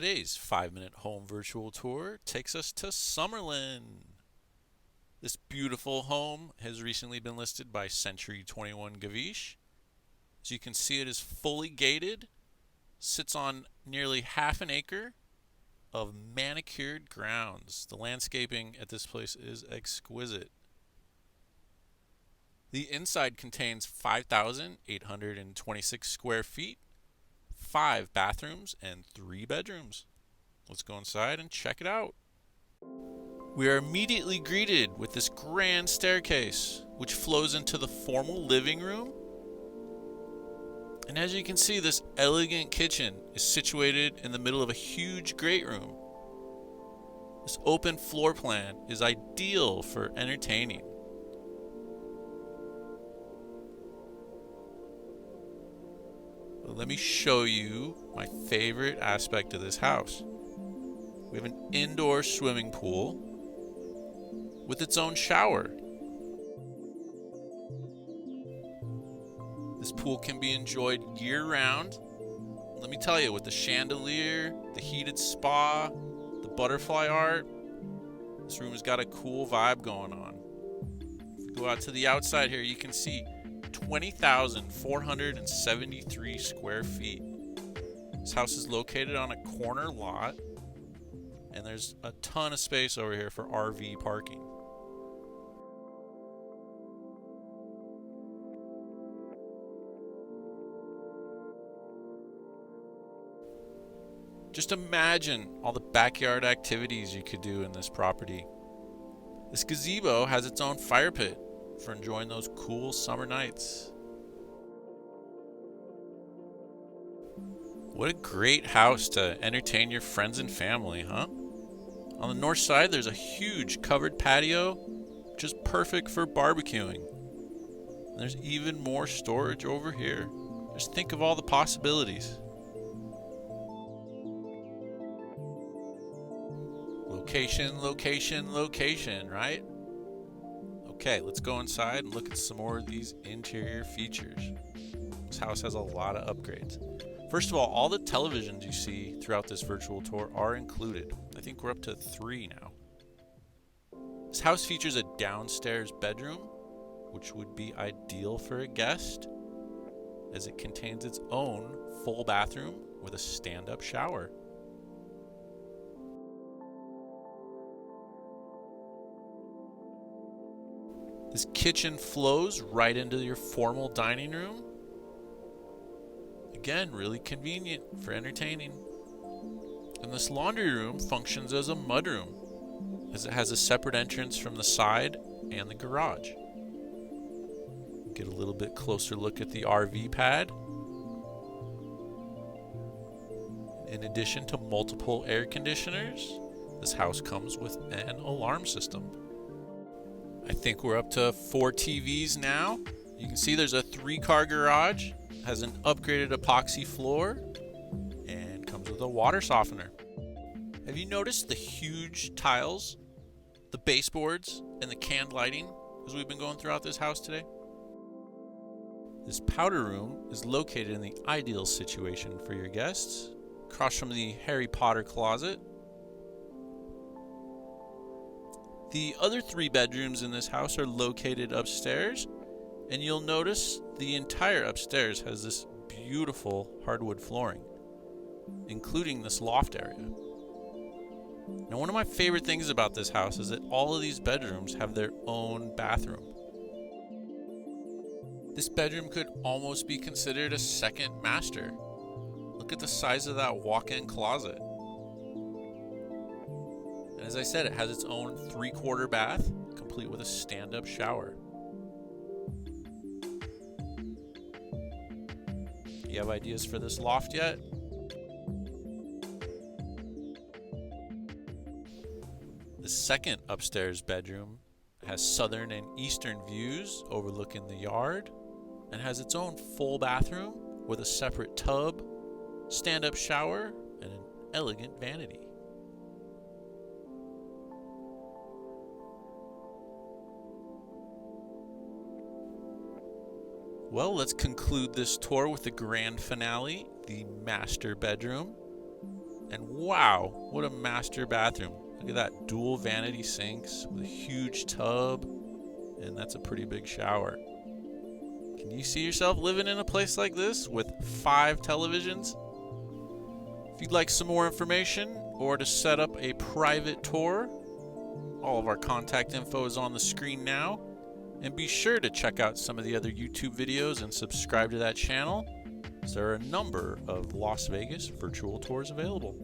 Today's 5-minute home virtual tour takes us to Summerlin. This beautiful home has recently been listed by Century 21 Gavish. As you can see, it is fully gated, sits on nearly half an acre of manicured grounds. The landscaping at this place is exquisite. The inside contains 5,826 square feet, 5 bathrooms, and 3 bedrooms. Let's go inside and check it out. We are immediately greeted with this grand staircase, which flows into the formal living room. And as you can see, this elegant kitchen is situated in the middle of a huge great room. This open floor plan is ideal for entertaining. Let me show you my favorite aspect of this house. We have an indoor swimming pool with its own shower. This pool can be enjoyed year-round. Let me tell you, with the chandelier, the heated spa, the butterfly art, this room has got a cool vibe going on. If you go out to the outside here, you can see 20,473 square feet. This house is located on a corner lot, and there's a ton of space over here for RV parking. Just imagine all the backyard activities you could do in this property. This gazebo has its own fire pit for enjoying those cool summer nights. What a great house to entertain your friends and family, huh? On the north side, there's a huge covered patio, which is perfect for barbecuing. And there's even more storage over here. Just think of all the possibilities. Location, location, location, right? Okay, let's go inside and look at some more of these interior features. This house has a lot of upgrades. First of all the televisions you see throughout this virtual tour are included. I think we're up to 3 now. This house features a downstairs bedroom, which would be ideal for a guest, as it contains its own full bathroom with a stand-up shower. This kitchen flows right into your formal dining room. Again, really convenient for entertaining. And this laundry room functions as a mudroom, as it has a separate entrance from the side and the garage. Get a little bit closer look at the RV pad. In addition to multiple air conditioners, this house comes with an alarm system. I think we're up to 4 TVs now. You can see there's a 3-car garage, has an upgraded epoxy floor, and comes with a water softener. Have you noticed the huge tiles, the baseboards, and the canned lighting as we've been going throughout this house today? This powder room is located in the ideal situation for your guests, across from the Harry Potter closet. The other 3 bedrooms in this house are located upstairs, and you'll notice the entire upstairs has this beautiful hardwood flooring, including this loft area. Now, one of my favorite things about this house is that all of these bedrooms have their own bathroom. This bedroom could almost be considered a second master. Look at the size of that walk-in closet. And as I said, it has its own 3-quarter bath, complete with a stand-up shower. You have ideas for this loft yet? The second upstairs bedroom has southern and eastern views overlooking the yard, and has its own full bathroom with a separate tub, stand-up shower, and an elegant vanity. Well, let's conclude this tour with the grand finale, the master bedroom. And wow, what a master bathroom. Look at that, dual vanity sinks with a huge tub, and that's a pretty big shower. Can you see yourself living in a place like this with 5 televisions? If you'd like some more information or to set up a private tour, all of our contact info is on the screen now. And be sure to check out some of the other YouTube videos and subscribe to that channel, as there are a number of Las Vegas virtual tours available.